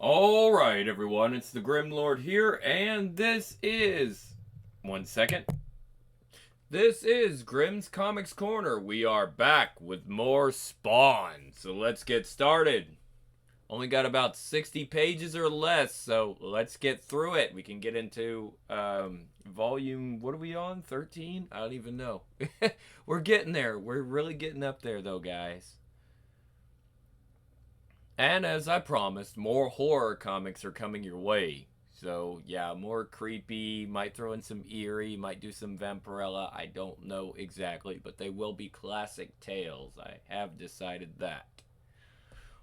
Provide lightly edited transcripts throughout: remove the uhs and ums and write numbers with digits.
Alright, everyone, it's the Grim Lord here, and this is. One second. This is Grimm's Comics Corner. We are back with more Spawn, so let's get started. Only got about 60 pages or less, so let's get through it. We can get into volume. What are we on? 13? I don't even know. We're getting there. We're really getting up there, though, guys. And as I promised, more horror comics are coming your way. So, yeah, more creepy, might throw in some eerie, might do some vampirella. I don't know exactly, but they will be classic tales. I have decided that.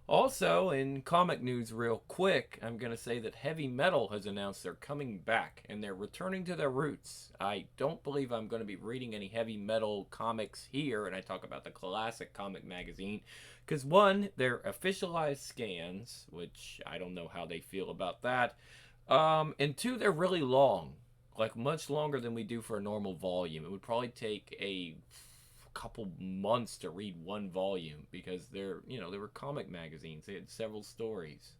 Also, in comic news, real quick, I'm going to say that Heavy Metal has announced they're coming back and they're returning to their roots. I don't believe I'm going to be reading any Heavy Metal comics here, and I talk about the classic comic magazine, because one, they're officialized scans, which I don't know how they feel about that, and two, they're really long, like much longer than we do for a normal volume. It would probably take a couple months to read one volume because they were comic magazines. They had several stories.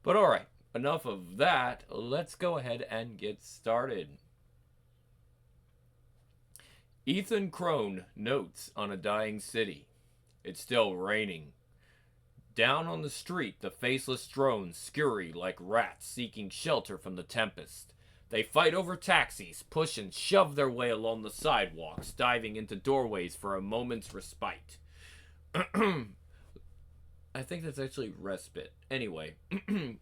But all right, enough of that. Let's go ahead and get started. Ethan Crone notes on a dying city. It's still raining. Down on the street, the faceless drones scurry like rats seeking shelter from the tempest. They fight over taxis, push and shove their way along the sidewalks, diving into doorways for a moment's respite. I think that's actually respite. Anyway,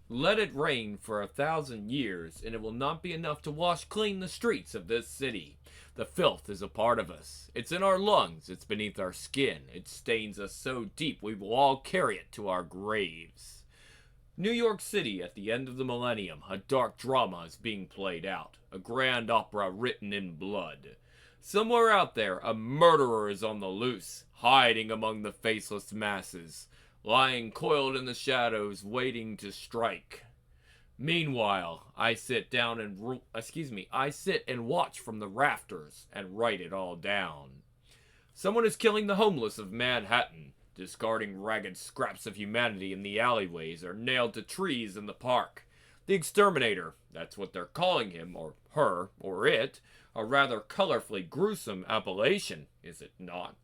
let it rain for 1,000 years, and it will not be enough to wash clean the streets of this city. The filth is a part of us. It's in our lungs. It's beneath our skin. It stains us so deep we will all carry it to our graves. New York City at the end of the millennium, a dark drama is being played out. A grand opera written in blood. Somewhere out there, a murderer is on the loose, hiding among the faceless masses, lying coiled in the shadows, waiting to strike. Meanwhile, I sit and watch from the rafters and write it all down. Someone is killing the homeless of Manhattan, discarding ragged scraps of humanity in the alleyways or nailed to trees in the park. The exterminator, that's what they're calling him, or her, or it, a rather colorfully gruesome appellation, is it not?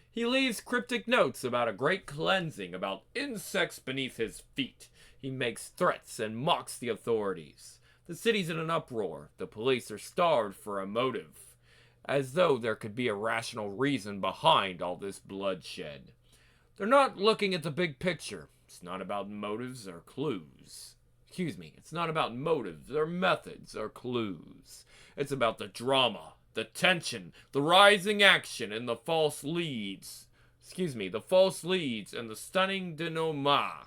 He leaves cryptic notes about a great cleansing, about insects beneath his feet. He makes threats and mocks the authorities. The city's in an uproar. The police are starved for a motive, as though there could be a rational reason behind all this bloodshed. They're not looking at the big picture. It's not about motives or clues. It's not about motives or methods or clues. It's about the drama, the tension, the rising action, and the false leads. The false leads and the stunning denouement.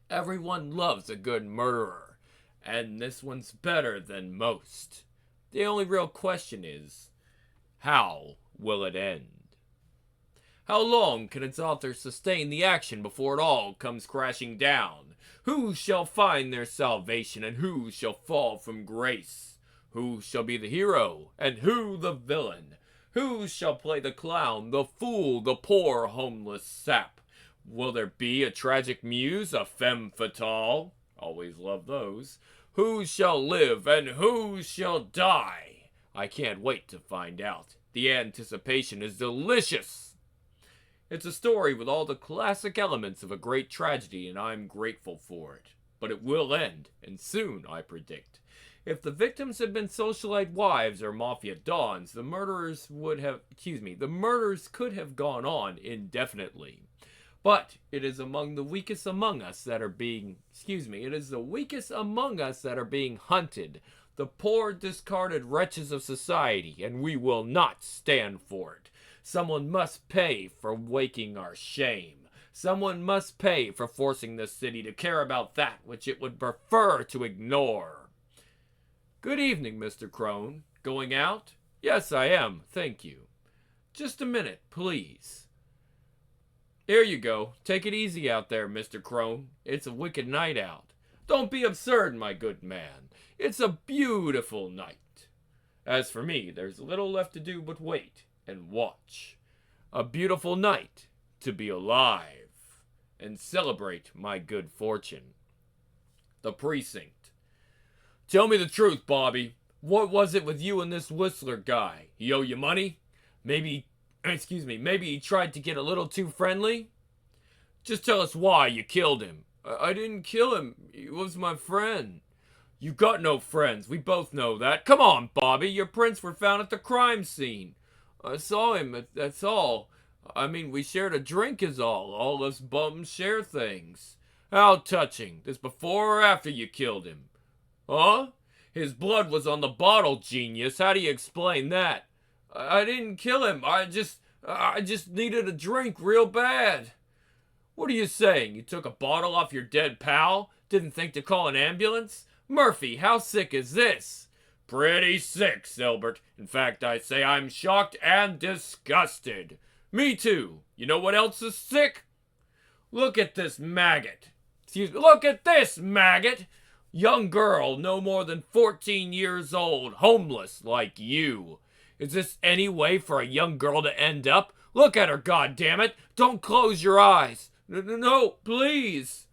Everyone loves a good murderer, and this one's better than most. The only real question is, how will it end? How long can its author sustain the action before it all comes crashing down? Who shall find their salvation, and who shall fall from grace? Who shall be the hero, and who the villain? Who shall play the clown, the fool, the poor homeless sap? Will there be a tragic muse, a femme fatale? Always love those. Who shall live, and who shall die? I can't wait to find out. The anticipation is delicious. It's a story with all the classic elements of a great tragedy, and I'm grateful for it. But it will end, and soon, I predict. If the victims had been socialite wives or mafia dons, the murders could have gone on indefinitely. But it is among the weakest among us that are being, it is the weakest among us that are being hunted. The poor, discarded wretches of society, and we will not stand for it. Someone must pay for waking our shame. Someone must pay for forcing this city to care about that which it would prefer to ignore. Good evening, Mr. Crone. Going out? Yes, I am, thank you. Just a minute, please. Here you go. Take it easy out there, Mr. Crone. It's a wicked night out. Don't be absurd, my good man. It's a beautiful night. As for me, there's little left to do but wait and watch. A beautiful night to be alive and celebrate my good fortune. The precinct. Tell me the truth, Bobby. What was it with you and this Whistler guy? He owe you money? Maybe he tried to get a little too friendly? Just tell us why you killed him. I didn't kill him. He was my friend. You got no friends. We both know that. Come on, Bobby. Your prints were found at the crime scene. I saw him. That's all. I mean, we shared a drink is all. All us bums share things. How touching. This before or after you killed him? Huh? His blood was on the bottle, genius. How do you explain that? I didn't kill him. I just needed a drink real bad. What are you saying? You took a bottle off your dead pal? Didn't think to call an ambulance? Murphy, how sick is this? Pretty sick, Silbert. In fact, I say I'm shocked and disgusted. Me too. You know what else is sick? Look at this maggot. Look at this maggot. Young girl, no more than 14 years old, homeless like you. Is this any way for a young girl to end up? Look at her, goddammit. Don't close your eyes. No, please.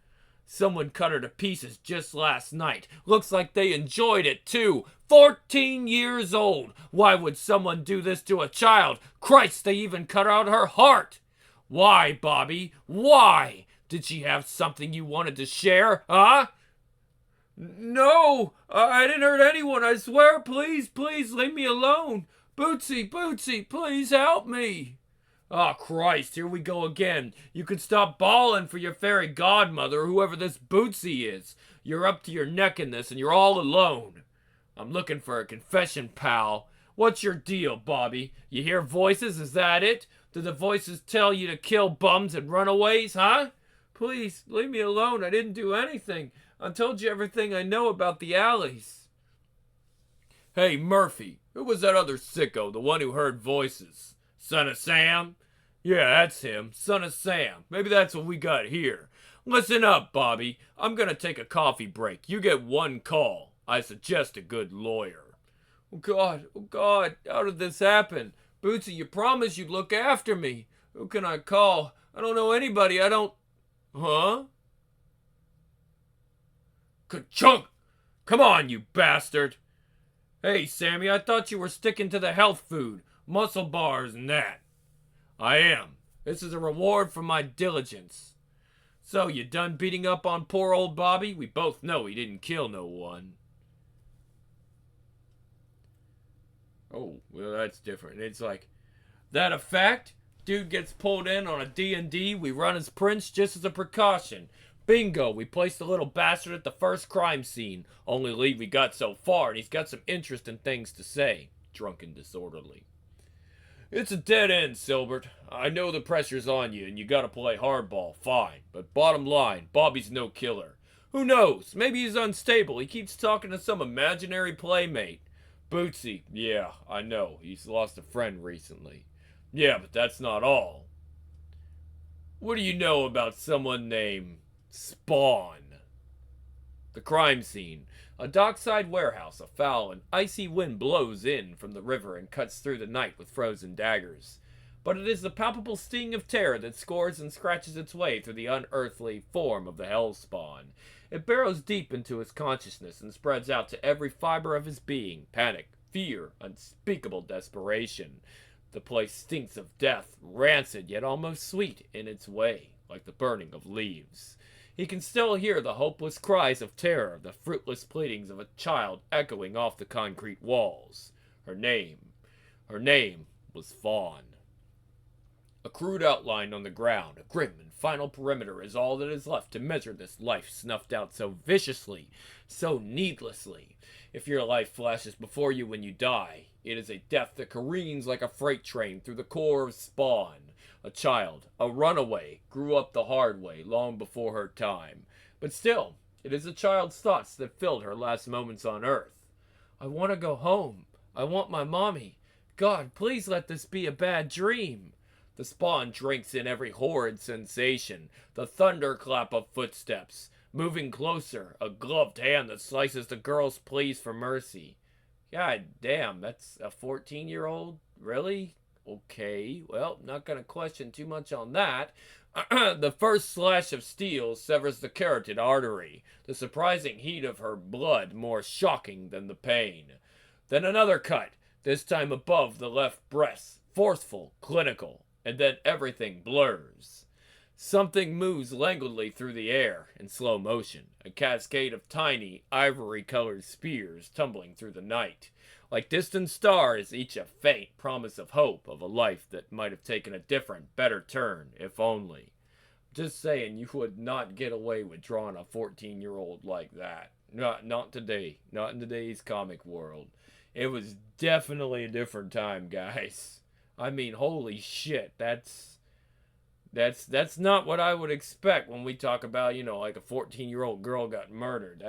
Someone cut her to pieces just last night. Looks like they enjoyed it too. 14 years old. Why would someone do this to a child? Christ, they even cut out her heart. Why, Bobby? Why? Did she have something you wanted to share, huh? No, I didn't hurt anyone, I swear. Please, leave me alone. Bootsy, please help me. Oh, Christ, here we go again. You could stop bawling for your fairy godmother, whoever this Bootsy is. You're up to your neck in this, and you're all alone. I'm looking for a confession, pal. What's your deal, Bobby? You hear voices, is that it? Do the voices tell you to kill bums and runaways, huh? Please, leave me alone. I didn't do anything. I told you everything I know about the alleys. Hey, Murphy, who was that other sicko, the one who heard voices? Son of Sam? Yeah, that's him. Son of Sam. Maybe that's what we got here. Listen up, Bobby. I'm gonna take a coffee break. You get one call. I suggest a good lawyer. Oh God, how did this happen? Bootsy, you promised you'd look after me. Who can I call? I don't know anybody. Huh? Ka-chunk! Come on, you bastard! Hey, Sammy, I thought you were sticking to the health food. Muscle bars and that. I am. This is a reward for my diligence. So, you done beating up on poor old Bobby? We both know he didn't kill no one. Oh, well, that's different. It's like, that a fact? Dude gets pulled in on a D&D. We run his prints just as a precaution. Bingo, we placed the little bastard at the first crime scene. Only lead we got so far, and he's got some interesting things to say. Drunk and disorderly. It's a dead end, Silbert. I know the pressure's on you, and you gotta play hardball, fine. But bottom line, Bobby's no killer. Who knows? Maybe he's unstable. He keeps talking to some imaginary playmate. Bootsy, yeah, I know. He's lost a friend recently. Yeah, but that's not all. What do you know about someone named Spawn? The crime scene. A dockside warehouse. A foul and icy wind blows in from the river and cuts through the night with frozen daggers. But it is the palpable sting of terror that scores and scratches its way through the unearthly form of the hellspawn. It burrows deep into his consciousness and spreads out to every fiber of his being. Panic, fear, unspeakable desperation. The place stinks of death, rancid yet almost sweet in its way, like the burning of leaves. He can still hear the hopeless cries of terror, the fruitless pleadings of a child echoing off the concrete walls. Her name was Fawn. A crude outline on the ground, a grim and final perimeter is all that is left to measure this life snuffed out so viciously, so needlessly. If your life flashes before you when you die, it is a death that careens like a freight train through the core of Spawn. A child, a runaway, grew up the hard way long before her time. But still, it is a child's thoughts that filled her last moments on Earth. I want to go home. I want my mommy. God, please let this be a bad dream. The Spawn drinks in every horrid sensation. The thunderclap of footsteps. Moving closer, a gloved hand that slices the girl's pleas for mercy. God damn, that's a 14-year-old? Really? Okay, well, not gonna question too much on that. The first slash of steel severs the carotid artery, the surprising heat of her blood more shocking than the pain. Then another cut, this time above the left breast, forceful, clinical, and then everything blurs. Something moves languidly through the air in slow motion, a cascade of tiny, ivory-colored spears tumbling through the night. Like distant stars, each a faint promise of hope of a life that might have taken a different, better turn, if only. Just saying, you would not get away with drawing a 14-year-old like that. Not today. Not in today's comic world. It was definitely a different time, guys. I mean, holy shit, that's not what I would expect when we talk about, like a 14-year-old girl got murdered.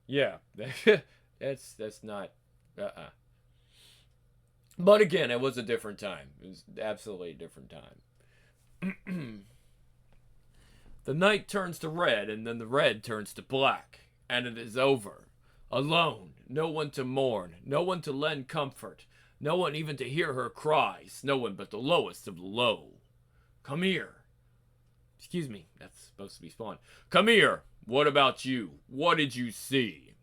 Yeah, that's not, But again, it was a different time. It was absolutely a different time. The night turns to red, and then the red turns to black, and it is over. Alone, no one to mourn, no one to lend comfort, no one even to hear her cries, no one but the lowest of the low. Come here. Excuse me, that's supposed to be Spawn. Come here. What about you? What did you see?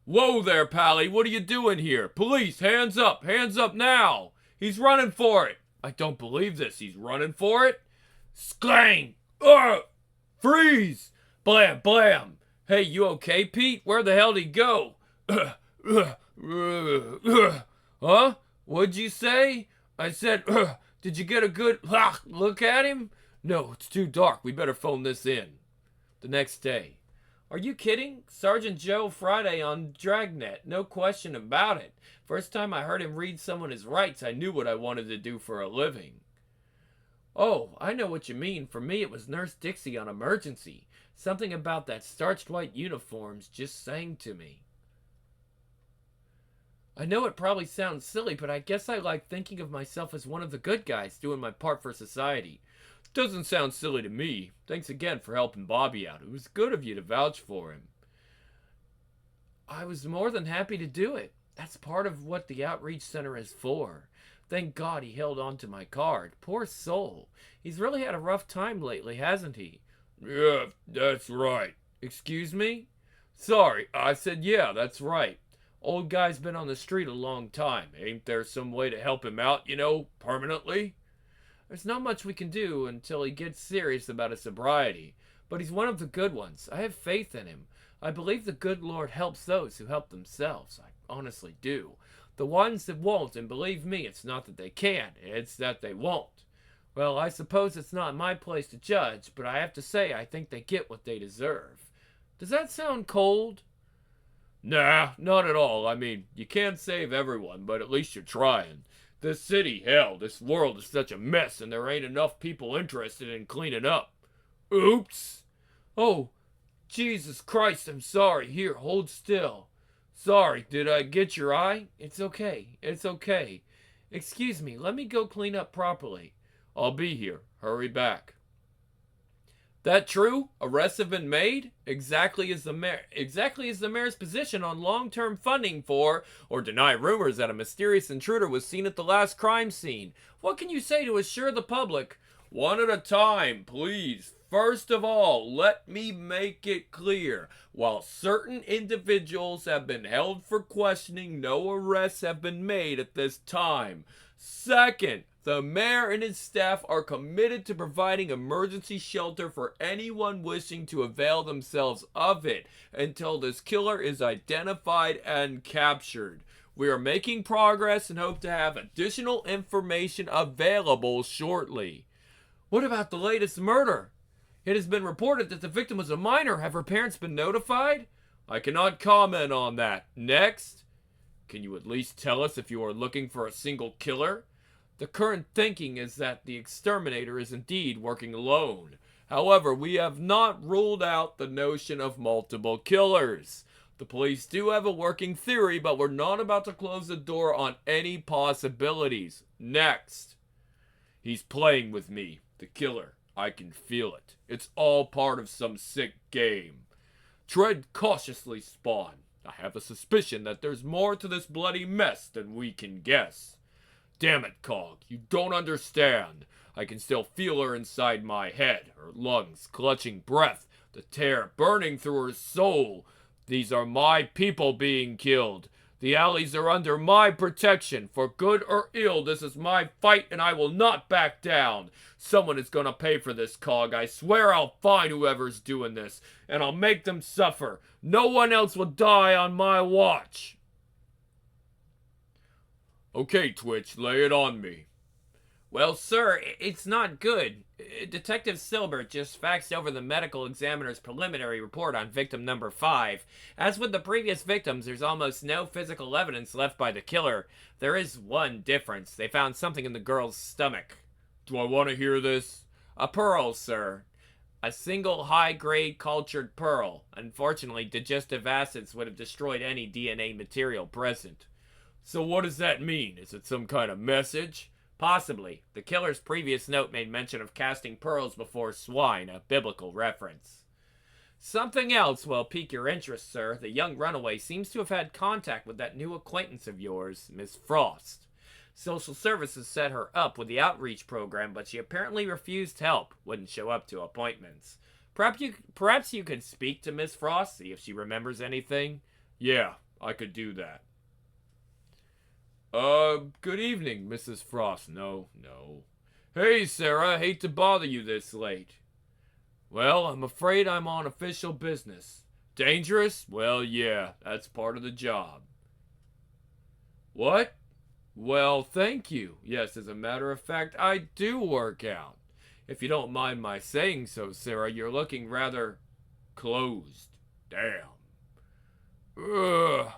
Whoa there, Pally. What are you doing here? Police, hands up. Hands up now. He's running for it. I don't believe this. He's running for it. Sklang. Freeze. Blam, blam. Hey, you okay, Pete? Where the hell did he go? Huh? What'd you say? I said, did you get a good look at him? No, it's too dark. We better phone this in. The next day. Are you kidding? Sergeant Joe Friday on Dragnet. No question about it. First time I heard him read someone his rights, I knew what I wanted to do for a living. Oh, I know what you mean. For me, it was Nurse Dixie on Emergency. Something about that starched white uniforms just sang to me. I know it probably sounds silly, but I guess I like thinking of myself as one of the good guys doing my part for society. Doesn't sound silly to me. Thanks again for helping Bobby out. It was good of you to vouch for him. I was more than happy to do it. That's part of what the outreach center is for. Thank God he held on to my card. Poor soul. He's really had a rough time lately, hasn't he? Yeah, that's right. Excuse me? Sorry, I said yeah, that's right. Old guy's been on the street a long time. Ain't there some way to help him out, permanently? There's not much we can do until he gets serious about his sobriety. But he's one of the good ones. I have faith in him. I believe the good Lord helps those who help themselves. I honestly do. The ones that won't, and believe me, it's not that they can't, it's that they won't. Well, I suppose it's not my place to judge, but I have to say I think they get what they deserve. Does that sound cold? Nah, not at all. I mean, you can't save everyone, but at least you're trying. This city, hell, this world is such a mess and there ain't enough people interested in cleaning up. Oops. Oh, Jesus Christ, I'm sorry. Here, hold still. Sorry, did I get your eye? It's okay. It's okay. Excuse me, let me go clean up properly. I'll be here. Hurry back. That true? Arrests have been made? Exactly as the mayor's position on long-term funding for, or deny rumors that a mysterious intruder was seen at the last crime scene. What can you say to assure the public? One at a time, please. First of all, let me make it clear. While certain individuals have been held for questioning, no arrests have been made at this time. Second, the mayor and his staff are committed to providing emergency shelter for anyone wishing to avail themselves of it until this killer is identified and captured. We are making progress and hope to have additional information available shortly. What about the latest murder? It has been reported that the victim was a minor. Have her parents been notified? I cannot comment on that. Next. Can you at least tell us if you are looking for a single killer? The current thinking is that the exterminator is indeed working alone. However, we have not ruled out the notion of multiple killers. The police do have a working theory, but we're not about to close the door on any possibilities. Next. He's playing with me, the killer. I can feel it. It's all part of some sick game. Tread cautiously, Spawn. I have a suspicion that there's more to this bloody mess than we can guess. Damn it, Cog, you don't understand. I can still feel her inside my head, her lungs clutching breath, the tear burning through her soul. These are my people being killed. The alleys are under my protection. For good or ill, this is my fight and I will not back down. Someone is gonna pay for this, Cog. I swear I'll find whoever's doing this, and I'll make them suffer. No one else will die on my watch. Okay, Twitch, lay it on me. Well, sir, it's not good. Detective Silbert just faxed over the medical examiner's preliminary report on victim number 5. As with the previous victims, there's almost no physical evidence left by the killer. There is one difference. They found something in the girl's stomach. Do I want to hear this? A pearl, sir. A single high-grade cultured pearl. Unfortunately, digestive acids would have destroyed any DNA material present. So what does that mean? Is it some kind of message? Possibly. The killer's previous note made mention of casting pearls before swine, a biblical reference. Something else will pique your interest, sir. The young runaway seems to have had contact with that new acquaintance of yours, Miss Frost. Social services set her up with the outreach program, but she apparently refused help, wouldn't show up to appointments. Perhaps you could speak to Miss Frost, see if she remembers anything? Yeah, I could do that. Good evening, Mrs. Frost. No. Hey, Sarah, hate to bother you this late. Well, I'm afraid I'm on official business. Dangerous? Well, yeah, that's part of the job. What? Well, thank you. Yes, as a matter of fact, I do work out. If you don't mind my saying so, Sarah, you're looking rather closed. Damn. Ugh.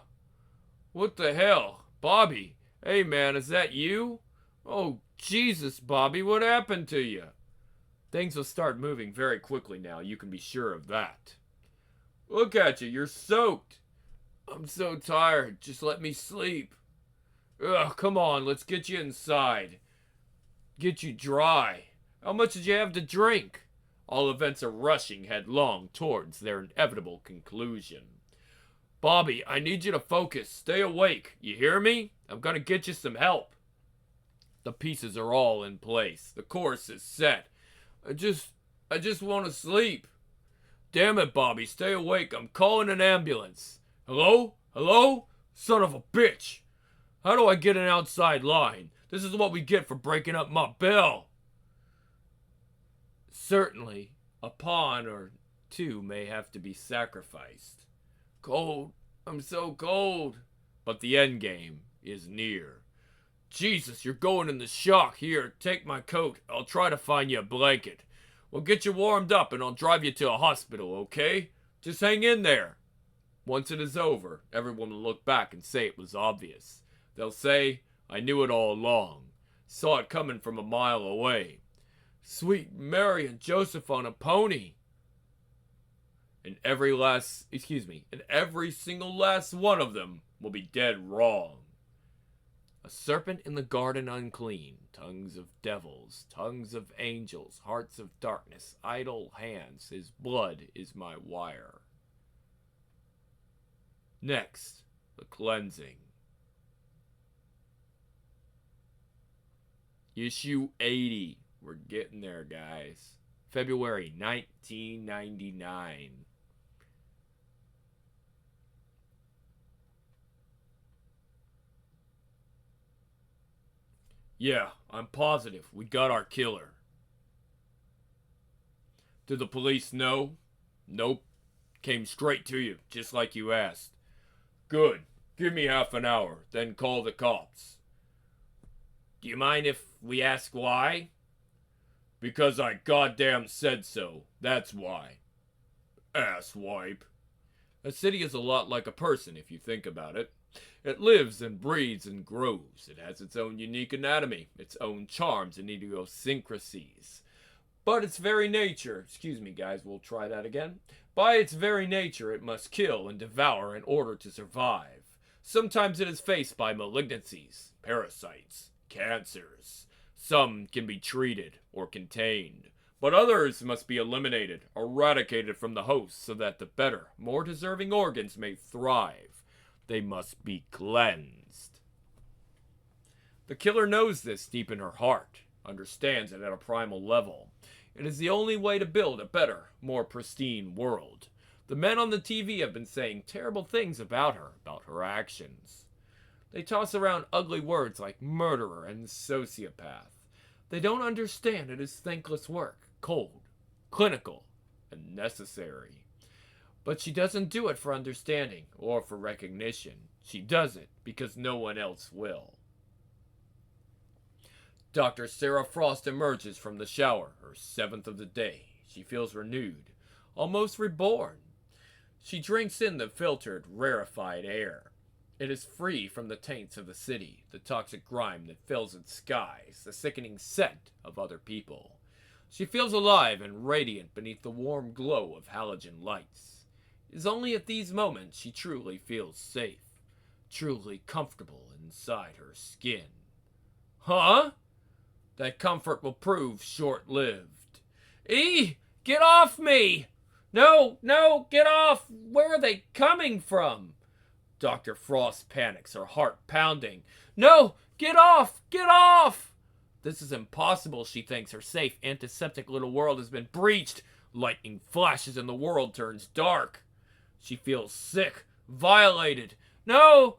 What the hell? Bobby? Hey, man, is that you? Oh, Jesus, Bobby, what happened to you? Things will start moving very quickly now, you can be sure of that. Look at you, you're soaked. I'm so tired, just let me sleep. Ugh, come on, let's get you inside. Get you dry. How much did you have to drink? All events are rushing headlong towards their inevitable conclusion. Bobby, I need you to focus. Stay awake. You hear me? I'm gonna get you some help. The pieces are all in place. The course is set. I just want to sleep. Damn it, Bobby. Stay awake. I'm calling an ambulance. Hello? Hello? Son of a bitch. How do I get an outside line? This is what we get for breaking up my bell. Certainly, a pawn or two may have to be sacrificed. Cold. I'm so cold. But the end game is near. Jesus, you're going in the shock. Here, take my coat. I'll try to find you a blanket. We'll get you warmed up and I'll drive you to a hospital, okay? Just hang in there. Once it is over, everyone will look back and say it was obvious. They'll say, I knew it all along. Saw it coming from a mile away. Sweet Mary and Joseph on a pony. And every single last one of them will be dead wrong. A serpent in the garden unclean, tongues of devils, tongues of angels, hearts of darkness, idle hands, his blood is my wire. Next, the cleansing. Issue 80. We're getting there, guys. February 1999. Yeah, I'm positive. We got our killer. Did the police know? Nope. Came straight to you, just like you asked. Good. Give me half an hour, then call the cops. Do you mind if we ask why? Because I goddamn said so. That's why. Asswipe. A city is a lot like a person, if you think about it. It lives and breathes and grows. It has its own unique anatomy, its own charms and idiosyncrasies. But its very nature, excuse me guys, we'll try that again. By its very nature, it must kill and devour in order to survive. Sometimes it is faced by malignancies, parasites, cancers. Some can be treated or contained, but others must be eliminated, eradicated from the host so that the better, more deserving organs may thrive. They must be cleansed. The killer knows this deep in her heart, understands it at a primal level. It is the only way to build a better, more pristine world. The men on the TV have been saying terrible things about her actions. They toss around ugly words like murderer and sociopath. They don't understand it is thankless work, cold, clinical, and necessary. But she doesn't do it for understanding or for recognition. She does it because no one else will. Dr. Sarah Frost emerges from the shower, her seventh of the day. She feels renewed, almost reborn. She drinks in the filtered, rarefied air. It is free from the taints of the city, the toxic grime that fills its skies, the sickening scent of other people. She feels alive and radiant beneath the warm glow of halogen lights. It is only at these moments she truly feels safe, truly comfortable inside her skin. Huh? That comfort will prove short-lived. Get off me! No, get off! Where are they coming from? Dr. Frost panics, her heart pounding. No, get off! Get off! This is impossible, she thinks. Her safe, antiseptic little world has been breached. Lightning flashes and the world turns dark. She feels sick, violated. No,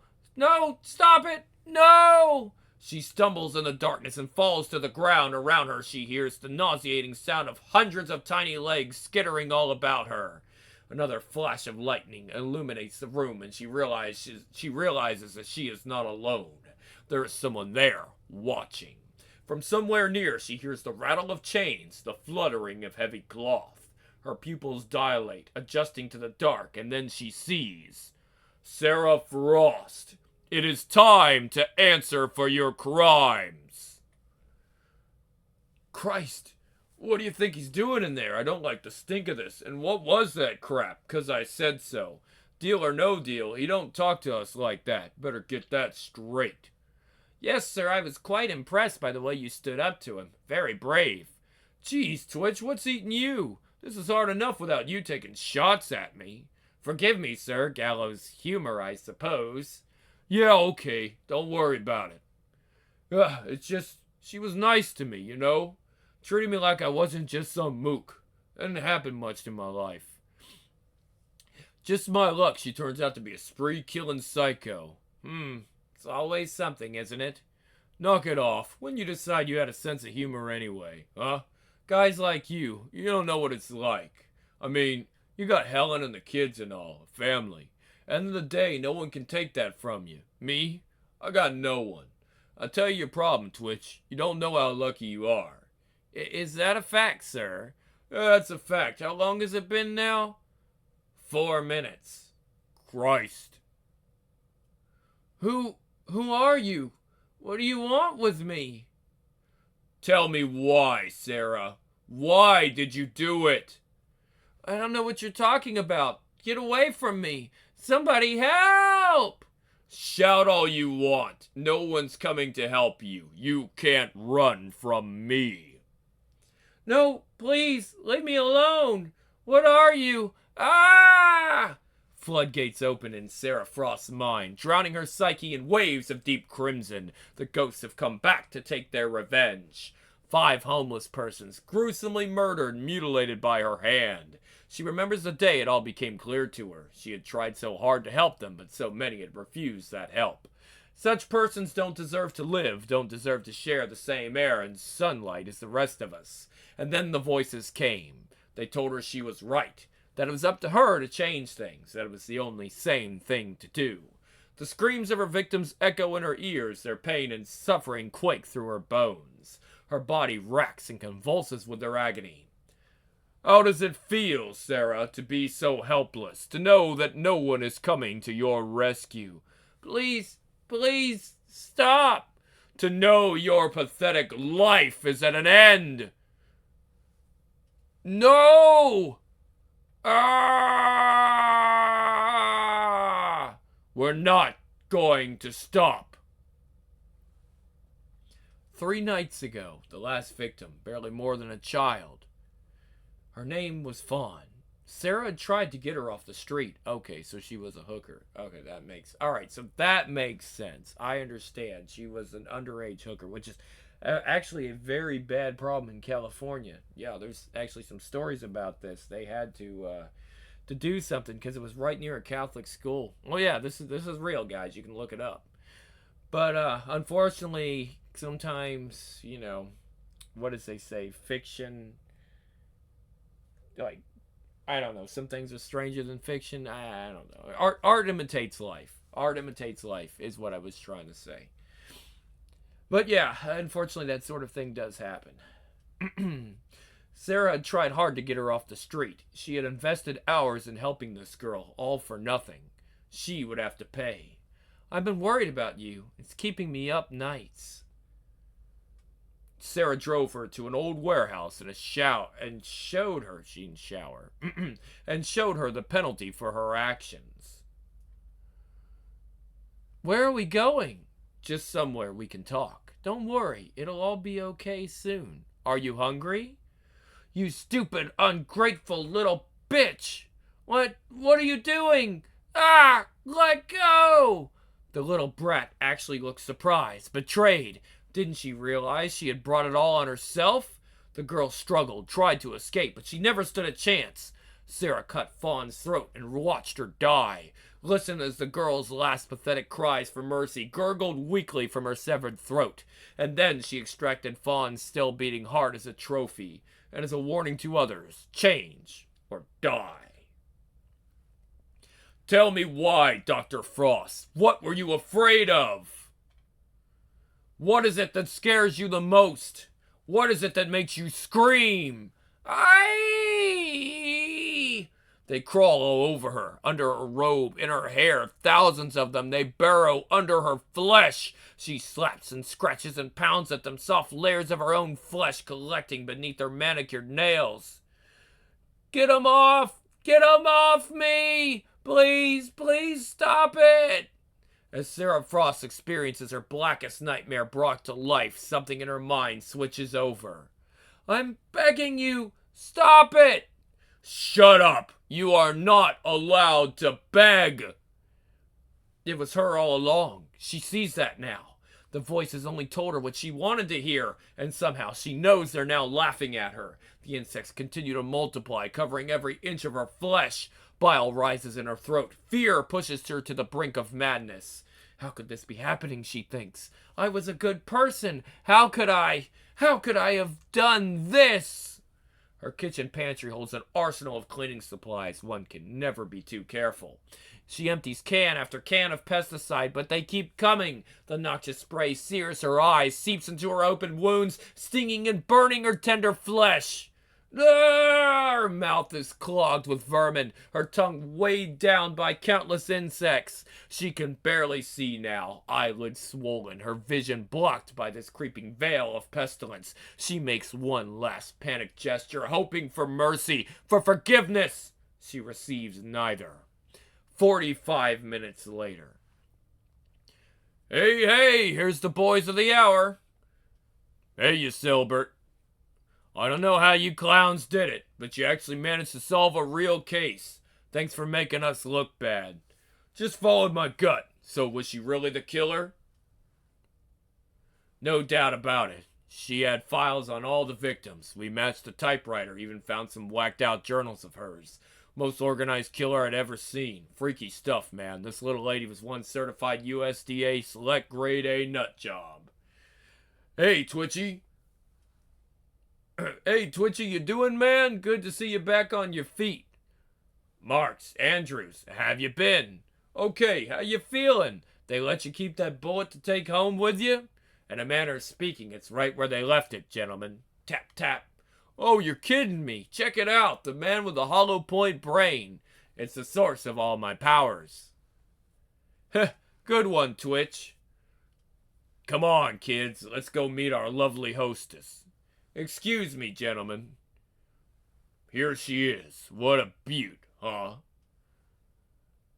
stop it! No! She stumbles in the darkness and falls to the ground. Around her, she hears the nauseating sound of hundreds of tiny legs skittering all about her. Another flash of lightning illuminates the room, and she realizes that she is not alone. There is someone there, watching. From somewhere near, she hears the rattle of chains, the fluttering of heavy cloth. Her pupils dilate, adjusting to the dark, and then she sees Sarah Frost. It is time to answer for your crimes. Christ, what do you think he's doing in there? I don't like the stink of this. And what was that crap? 'Cause I said so. Deal or no deal, he don't talk to us like that. Better get that straight. Yes, sir, I was quite impressed by the way you stood up to him. Very brave. Geez, Twitch, what's eating you? This is hard enough without you taking shots at me. Forgive me, sir. Gallows humor, I suppose. Yeah, okay. Don't worry about it. It's just, she was nice to me, you know? Treated me like I wasn't just some mook. That didn't happen much in my life. Just my luck, she turns out to be a spree-killing psycho. It's always something, isn't it? Knock it off. When you decide you had a sense of humor anyway, huh? Guys like you don't know what it's like. I mean, you got Helen and the kids and all, a family. End of the day, no one can take that from you. Me? I got no one. I'll tell you your problem, Twitch. You don't know how lucky you are. Is that a fact, sir? That's a fact. How long has it been now? 4 minutes. Christ. Who are you? What do you want with me? Tell me why, Sarah. Why did you do it? I don't know what you're talking about. Get away from me. Somebody help! Shout all you want. No one's coming to help you. You can't run from me. No, please, leave me alone. What are you? Ah! Floodgates open in Sarah Frost's mind, drowning her psyche in waves of deep crimson. The ghosts have come back to take their revenge. 5 homeless persons, gruesomely murdered and mutilated by her hand. She remembers the day it all became clear to her. She had tried so hard to help them, but so many had refused that help. Such persons don't deserve to live, don't deserve to share the same air and sunlight as the rest of us. And then the voices came. They told her she was right, that it was up to her to change things, that it was the only sane thing to do. The screams of her victims echo in her ears, their pain and suffering quake through her bones. Her body racks and convulses with their agony. How does it feel, Sarah, to be so helpless, to know that no one is coming to your rescue? Please, stop! To know your pathetic life is at an end! No! Ah! We're not going to stop. 3 nights ago, the last victim, barely more than a child. Her name was Fawn. Sarah had tried to get her off the street. Okay, so she was a hooker. Okay, alright, so that makes sense. I understand. She was an underage hooker, which is actually a very bad problem in California. Yeah, there's actually some stories about this. They had to do something because it was right near a Catholic school. Oh yeah, this is real, guys. You can look it up. But unfortunately, sometimes, what does they say? Fiction, like, I don't know. Some things are stranger than fiction. I don't know. Art imitates life. Art imitates life is what I was trying to say. But yeah, unfortunately, that sort of thing does happen. Sarah had tried hard to get her off the street. She had invested hours in helping this girl, all for nothing. She would have to pay. I've been worried about you. It's keeping me up nights. Sarah drove her to an old warehouse and showed her she didn't shower and showed her the penalty for her actions. Where are we going? Just somewhere we can talk. Don't worry, it'll all be okay soon. Are you hungry? You stupid, ungrateful little bitch! What are you doing? Ah! Let go! The little brat actually looked surprised, betrayed. Didn't she realize she had brought it all on herself? The girl struggled, tried to escape, but she never stood a chance. Sarah cut Fawn's throat and watched her die. Listened as the girl's last pathetic cries for mercy gurgled weakly from her severed throat. And then she extracted Fawn's still beating heart as a trophy and as a warning to others. Change or die. Tell me why, Dr. Frost. What were you afraid of? What is it that scares you the most? What is it that makes you scream? Aye! They crawl all over her, under her robe, in her hair. Thousands of them. They burrow under her flesh. She slaps and scratches and pounds at them, soft layers of her own flesh collecting beneath her manicured nails. Get 'em off! Get 'em off me! Please, please stop it! As Sarah Frost experiences her blackest nightmare brought to life, something in her mind switches over. I'm begging you, stop it! Shut up! You are not allowed to beg! It was her all along. She sees that now. The voices only told her what she wanted to hear, and somehow she knows they're now laughing at her. The insects continue to multiply, covering every inch of her flesh. Bile rises in her throat. Fear pushes her to the brink of madness. How could this be happening, she thinks. I was a good person. How could I have done this? Her kitchen pantry holds an arsenal of cleaning supplies. One can never be too careful. She empties can after can of pesticide, but they keep coming. The noxious spray sears her eyes, seeps into her open wounds, stinging and burning her tender flesh. Her mouth is clogged with vermin, her tongue weighed down by countless insects. She can barely see now, eyelids swollen, her vision blocked by this creeping veil of pestilence. She makes one last panic gesture, hoping for mercy, for forgiveness. She receives neither. 45 minutes later. Hey, here's the boys of the hour. Hey, you Silbert. I don't know how you clowns did it, but you actually managed to solve a real case. Thanks for making us look bad. Just followed my gut. So was she really the killer? No doubt about it. She had files on all the victims. We matched the typewriter, even found some whacked out journals of hers. Most organized killer I'd ever seen. Freaky stuff, man. This little lady was one certified USDA select grade A nut job. Hey, Twitchy. Hey, Twitchy, you doing, man? Good to see you back on your feet. Marks, Andrews, have you been? Okay, how you feeling? They let you keep that bullet to take home with you? In a manner of speaking, it's right where they left it, gentlemen. Tap, tap. Oh, you're kidding me. Check it out. The man with the hollow point brain. It's the source of all my powers. Heh, good one, Twitch. Come on, kids. Let's go meet our lovely hostess. Excuse me, gentlemen. Here she is. What a beaut, huh?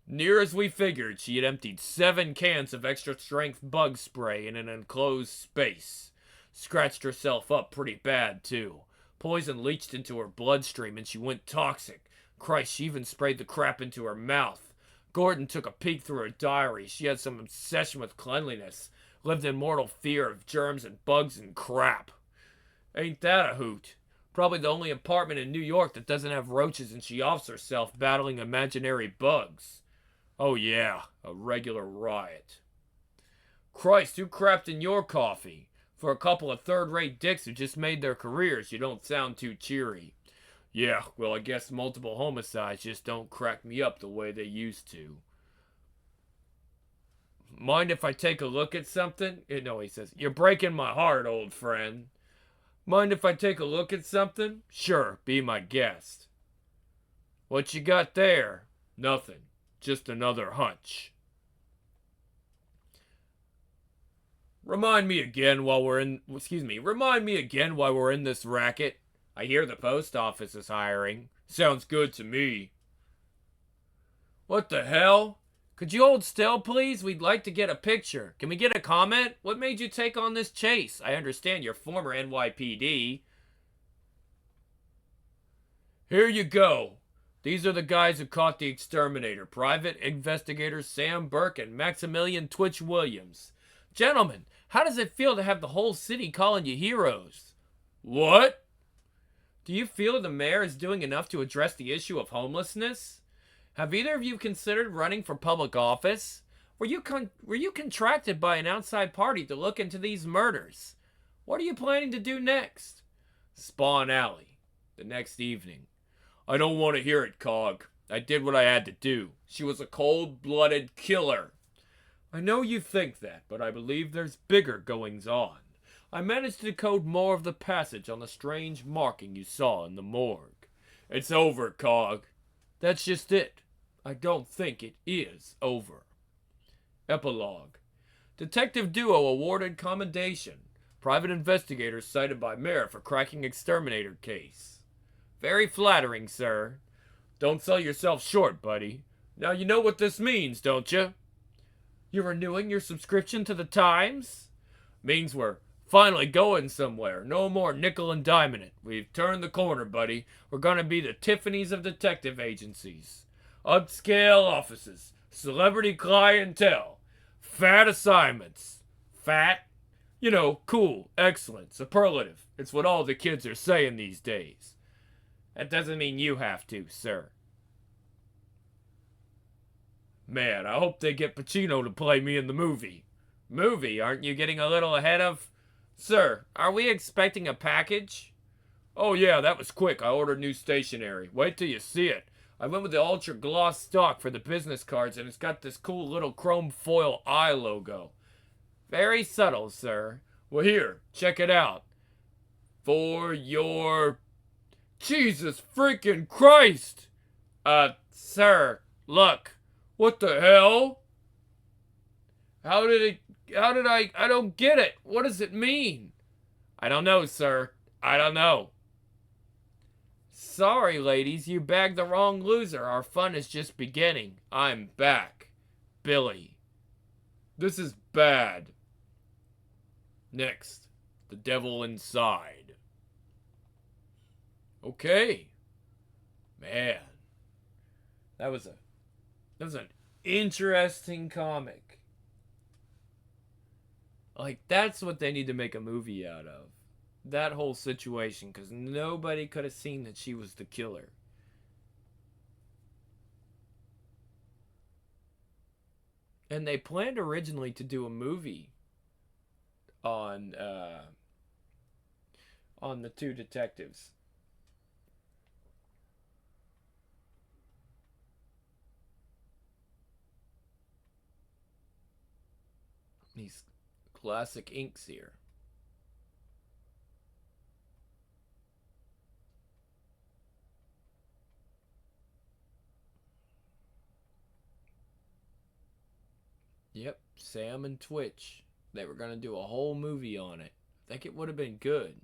Near as we figured, she had emptied 7 cans of extra-strength bug spray in an enclosed space. Scratched herself up pretty bad, too. Poison leached into her bloodstream and she went toxic. Christ, she even sprayed the crap into her mouth. Gordon took a peek through her diary. She had some obsession with cleanliness, lived in mortal fear of germs and bugs and crap. Ain't that a hoot? Probably the only apartment in New York that doesn't have roaches, and she offs herself battling imaginary bugs. Oh yeah, a regular riot. Christ, who crapped in your coffee? For a couple of third-rate dicks who just made their careers, you don't sound too cheery. Yeah, well, I guess multiple homicides just don't crack me up the way they used to. Mind if I take a look at something? No, he says, you're breaking my heart, old friend. Mind if I take a look at something? Sure, be my guest. What you got there? Nothing. Just another hunch. Remind me again while we're in this racket. I hear the post office is hiring. Sounds good to me. What the hell? Could you hold still, please? We'd like to get a picture. Can we get a comment? What made you take on this chase? I understand you're former NYPD. Here you go. These are the guys who caught the exterminator. Private investigators Sam Burke and Maximilian Twitch Williams. Gentlemen, how does it feel to have the whole city calling you heroes? What? Do you feel the mayor is doing enough to address the issue of homelessness? Have either of you considered running for public office? Were you contracted by an outside party to look into these murders? What are you planning to do next? Spawn Alley, the next evening. I don't want to hear it, Cog. I did what I had to do. She was a cold-blooded killer. I know you think that, but I believe there's bigger goings on. I managed to decode more of the passage on the strange marking you saw in the morgue. It's over, Cog. That's just it. I don't think it is over. Epilogue. Detective Duo awarded commendation. Private investigator cited by mayor for cracking exterminator case. Very flattering, sir. Don't sell yourself short, buddy. Now you know what this means, don't you? You're renewing your subscription to the Times? Means we're finally going somewhere. No more nickel and diming it. We've turned the corner, buddy. We're gonna be the Tiffany's of detective agencies. Upscale offices. Celebrity clientele. Fat assignments. Fat? You know, cool, excellent, superlative. It's what all the kids are saying these days. That doesn't mean you have to, sir. Man, I hope they get Pacino to play me in the movie. Movie? Aren't you getting a little ahead of... Sir, are we expecting a package? Oh yeah, that was quick. I ordered new stationery. Wait till you see it. I went with the ultra gloss stock for the business cards, and it's got this cool little chrome foil eye logo. Very subtle, sir. Well, here, check it out. For your... Jesus freaking Christ! Sir, look. What the hell? I don't get it. What does it mean? I don't know, sir. I don't know. Sorry, ladies, you bagged the wrong loser. Our fun is just beginning. I'm back. Billy. This is bad. Next, The Devil Inside. Okay. Man. That was an interesting comic. Like, that's what they need to make a movie out of. That whole situation, because nobody could have seen that she was the killer. And they planned originally to do a movie on the two detectives. These classic inks here. Yep, Sam and Twitch. They were going to do a whole movie on it. I think it would have been good.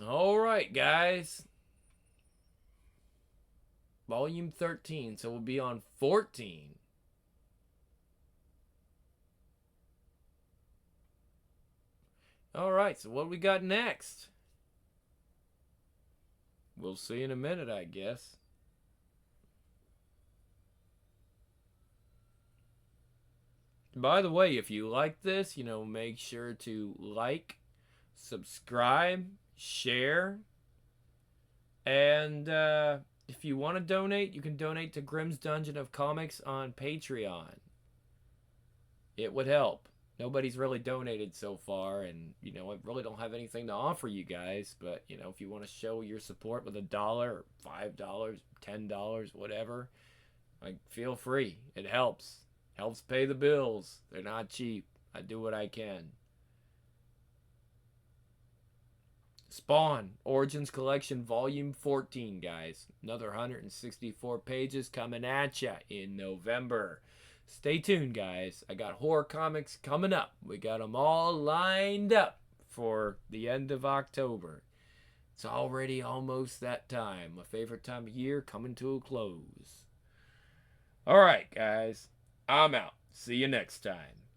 Alright, guys. Volume 13, so we'll be on 14. Alright, so what we got next? We'll see in a minute, I guess. By the way, if you like this, make sure to like, subscribe, share, and if you want to donate, you can donate to Grimm's Dungeon of Comics on Patreon. It would help. Nobody's really donated so far, and I really don't have anything to offer you guys. But if you want to show your support with $1 or $5, $10, whatever, feel free. It helps. Helps pay the bills. They're not cheap. I do what I can. Spawn Origins Collection Volume 14, guys. Another 164 pages coming at ya in November. Stay tuned, guys. I got horror comics coming up. We got them all lined up for the end of October. It's already almost that time. My favorite time of year coming to a close. Alright, guys. I'm out. See you next time.